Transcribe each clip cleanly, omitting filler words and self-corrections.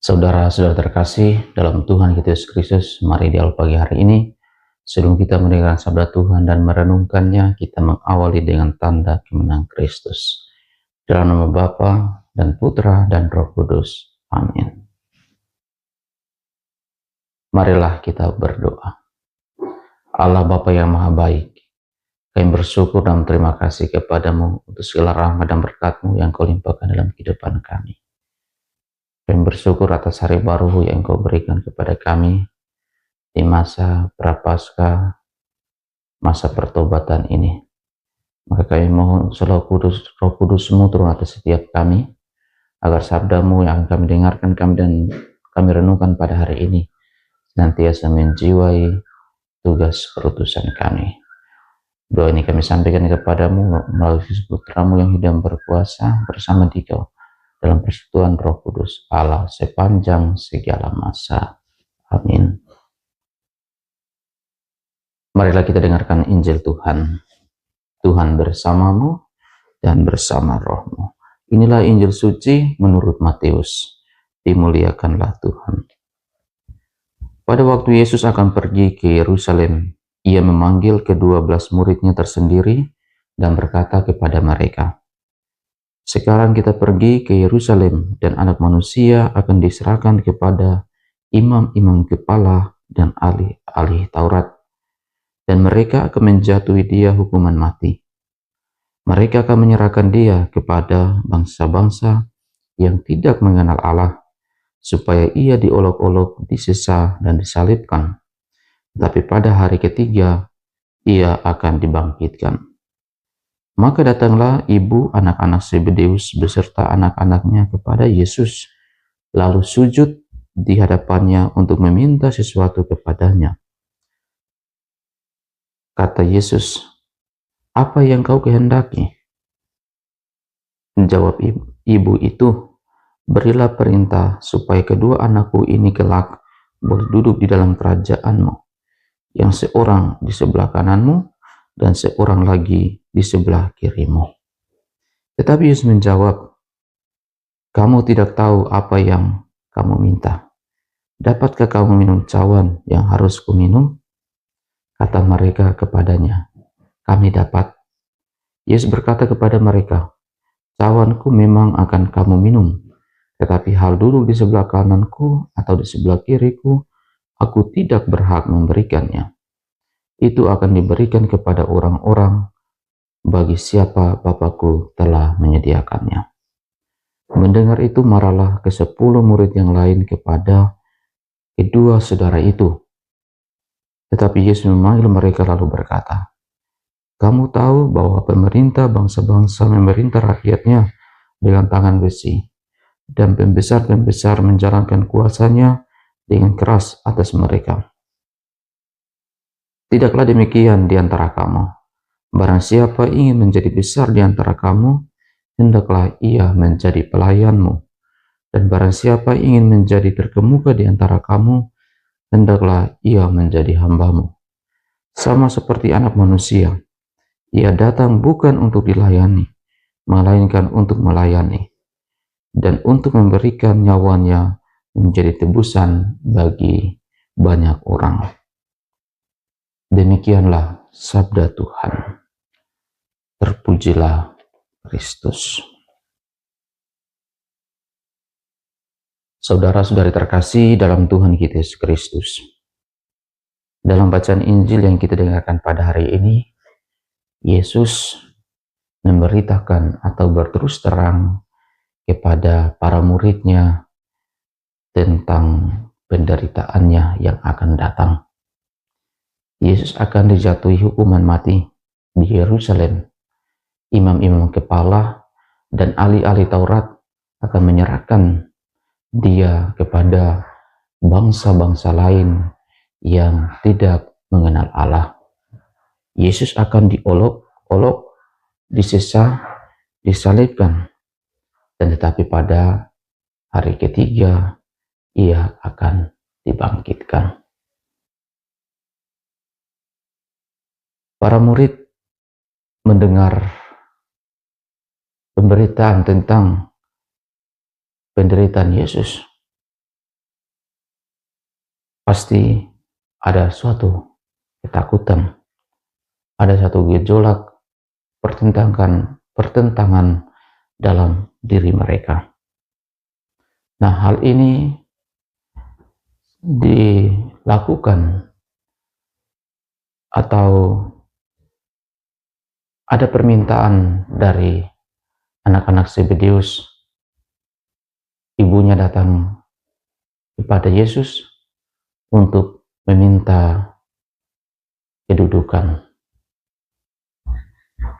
Saudara-saudara terkasih dalam Tuhan kita Yesus Kristus, mari di awal pagi hari ini, sebelum kita mendengarkan sabda Tuhan dan merenungkannya, kita mengawali dengan tanda kemenangan Kristus. Dalam nama Bapa dan Putra dan Roh Kudus. Amin. Marilah kita berdoa. Allah Bapa yang Maha Baik, kami bersyukur dan terima kasih kepadamu untuk segala rahmat dan berkat-Mu yang Kau limpahkan dalam kehidupan kami. Kami bersyukur atas hari baru yang Kau berikan kepada kami di masa prapaskah, masa pertobatan ini. Maka kami mohon Roh Kudus-Mu turun atas setiap kami, agar sabda-Mu yang kami dengarkan dan kami renungkan pada hari ini senantiasa menjiwai tugas perutusan kami. Doa ini kami sampaikan kepadamu melalui Putra-Mu yang hidup berkuasa bersama Dikau dalam persekutuan Roh Kudus Allah sepanjang segala masa. Amin. Marilah kita dengarkan Injil Tuhan. Tuhan bersamamu dan bersama rohmu. Inilah Injil suci menurut Matius. Dimuliakanlah Tuhan. Pada waktu Yesus akan pergi ke Yerusalem, ia memanggil ke-12 muridnya tersendiri dan berkata kepada mereka, "Sekarang kita pergi ke Yerusalem dan Anak Manusia akan diserahkan kepada imam-imam kepala dan ahli-ahli Taurat, dan mereka akan menjatuhi dia hukuman mati. Mereka akan menyerahkan dia kepada bangsa-bangsa yang tidak mengenal Allah, supaya ia diolok-olok, disesah, dan disalibkan. Tapi pada hari ketiga, ia akan dibangkitkan." Maka datanglah ibu anak-anak Zebedeus beserta anak-anaknya kepada Yesus, lalu sujud di hadapannya untuk meminta sesuatu kepadanya. Kata Yesus, "Apa yang kau kehendaki?" Jawab ibu itu, "Berilah perintah supaya kedua anakku ini kelak boleh duduk di dalam kerajaan-Mu, yang seorang di sebelah kanan-Mu dan seorang lagi di sebelah kiri-Mu." Tetapi Yesus menjawab, "Kamu tidak tahu apa yang kamu minta. Dapatkah kamu minum cawan yang harus kuminum?" Kata mereka kepadanya, "Kami dapat." Yesus berkata kepada mereka, "Cawanku memang akan kamu minum, tetapi hal duduk di sebelah kananku atau di sebelah kiriku, aku tidak berhak memberikannya. Itu akan diberikan kepada orang-orang bagi siapa Bapakku telah menyediakannya." Mendengar itu marahlah ke-10 murid yang lain kepada kedua saudara itu. Tetapi Yesus memanggil mereka lalu berkata, "Kamu tahu bahwa pemerintah bangsa-bangsa memerintah rakyatnya dengan tangan besi, dan pembesar-pembesar menjalankan kuasanya dengan keras atas mereka. Tidaklah demikian di antara kamu. Barang siapa ingin menjadi besar di antara kamu, hendaklah ia menjadi pelayanmu. Dan barang siapa ingin menjadi terkemuka di antara kamu, hendaklah ia menjadi hambamu. Sama seperti Anak Manusia, ia datang bukan untuk dilayani, melainkan untuk melayani, dan untuk memberikan nyawanya menjadi tebusan bagi banyak orang." Demikianlah sabda Tuhan. Terpujilah Kristus. Saudara-saudari terkasih dalam Tuhan kita Yesus Kristus, dalam bacaan Injil yang kita dengarkan pada hari ini, Yesus memberitakan atau berterus terang kepada para muridnya tentang penderitaannya yang akan datang. Yesus akan dijatuhi hukuman mati di Yerusalem. Imam-imam kepala dan ahli-ahli Taurat akan menyerahkan dia kepada bangsa-bangsa lain yang tidak mengenal Allah. Yesus akan diolok-olok, disesah, disalibkan, dan tetapi pada hari ketiga ia akan dibangkitkan. Para murid mendengar pemberitaan tentang penderitaan Yesus, pasti ada suatu ketakutan, ada satu gejolak pertentangan dalam diri mereka. Nah, hal ini dilakukan atau ada permintaan dari anak-anak Zebedeus. Ibunya datang kepada Yesus untuk meminta kedudukan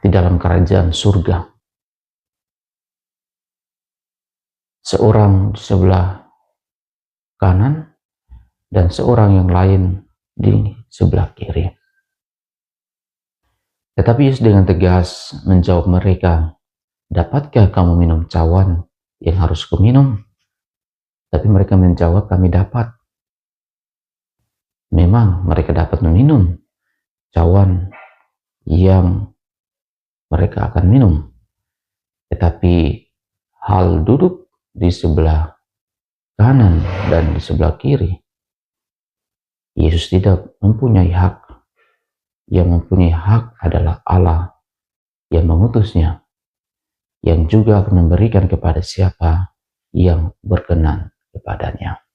di dalam kerajaan surga. Seorang di sebelah kanan dan seorang yang lain di sebelah kiri. Tetapi Yesus dengan tegas menjawab mereka, "Dapatkah kamu minum cawan yang harus kuminum?" Tapi mereka menjawab, "Kami dapat." Memang mereka dapat meminum cawan yang mereka akan minum. Tetapi hal duduk di sebelah kanan dan di sebelah kiri, Yesus tidak mempunyai hak. Yang mempunyai hak adalah Allah yang mengutusnya, yang juga akan memberikan kepada siapa yang berkenan kepadanya.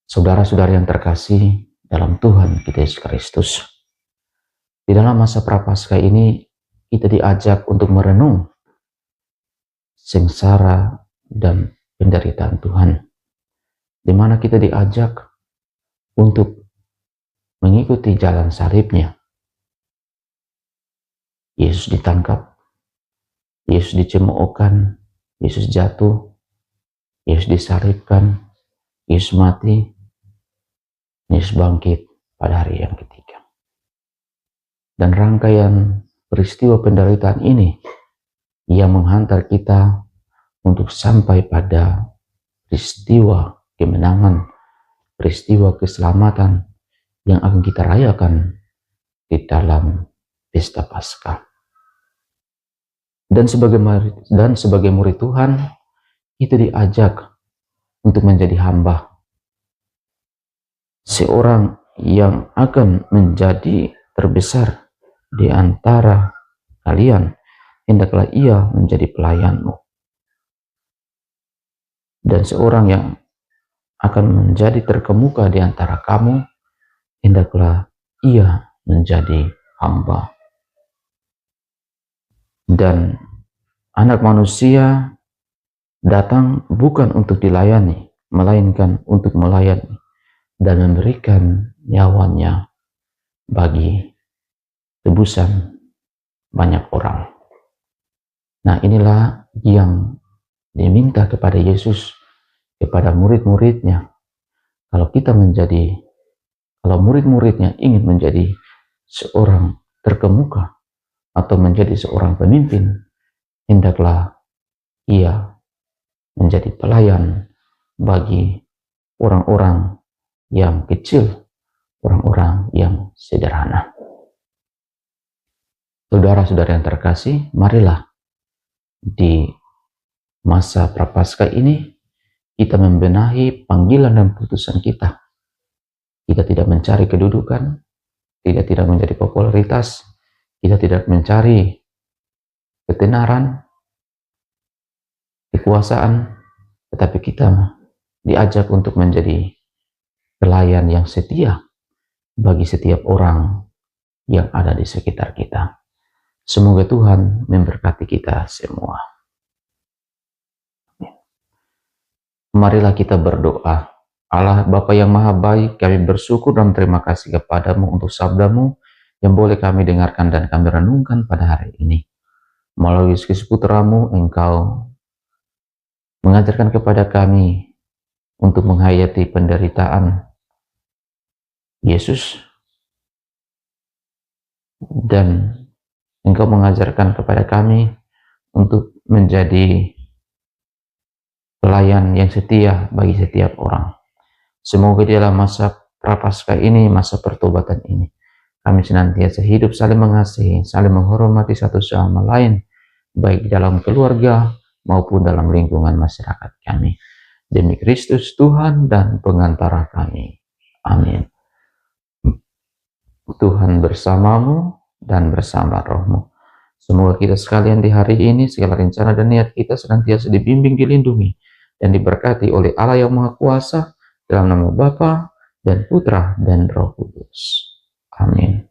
Saudara-saudara yang terkasih dalam Tuhan kita Yesus Kristus, di dalam masa Prapaskah ini kita diajak untuk merenung sengsara dan penderitaan Tuhan, di mana kita diajak untuk mengikuti jalan salibnya. Yesus ditangkap, Yesus dicemoohkan, Yesus jatuh, Yesus disalibkan, Yesus mati, Yesus bangkit pada hari yang ketiga. Dan rangkaian peristiwa penderitaan ini yang menghantar kita untuk sampai pada peristiwa kemenangan, peristiwa keselamatan yang akan kita rayakan di dalam pesta Paskah. Dan sebagai murid Tuhan, kita diajak untuk menjadi hamba. Seorang yang akan menjadi terbesar di antara kalian, hendaklah ia menjadi pelayanmu. Dan seorang yang akan menjadi terkemuka di antara kamu, hendaklah ia menjadi hamba. Dan anak manusia datang bukan untuk dilayani, melainkan untuk melayani dan memberikan nyawanya bagi tebusan banyak orang. Nah, inilah yang diminta kepada Yesus, kepada murid-muridnya. Kalau murid-muridnya ingin menjadi seorang terkemuka atau menjadi seorang pemimpin, hendaklah ia menjadi pelayan bagi orang-orang yang kecil, orang-orang yang sederhana. Saudara-saudara yang terkasih, marilah di masa Prapaskah ini kita membenahi panggilan dan putusan kita. Kita tidak mencari kedudukan, kita tidak menjadi popularitas, kita tidak mencari ketenaran, kekuasaan, tetapi kita diajak untuk menjadi pelayan yang setia bagi setiap orang yang ada di sekitar kita. Semoga Tuhan memberkati kita semua. Marilah kita berdoa. Allah Bapa yang Maha Baik, kami bersyukur dan terima kasih kepadamu untuk sabdamu yang boleh kami dengarkan dan kami renungkan pada hari ini. Melalui Yesus Putramu, Engkau mengajarkan kepada kami untuk menghayati penderitaan Yesus, dan Engkau mengajarkan kepada kami untuk menjadi pelayan yang setia bagi setiap orang. Semoga di dalam masa Prapaskah ini, masa pertobatan ini, kami senantiasa hidup saling mengasihi, saling menghormati satu sama lain, baik dalam keluarga maupun dalam lingkungan masyarakat kami. Demi Kristus Tuhan dan pengantara kami. Amin. Tuhan bersamamu dan bersama rohmu. Semoga kita sekalian di hari ini, segala rencana dan niat kita senantiasa dibimbing, dilindungi, dan diberkati oleh Allah yang Maha Kuasa, dalam nama Bapa dan Putra dan Roh Kudus. Amin.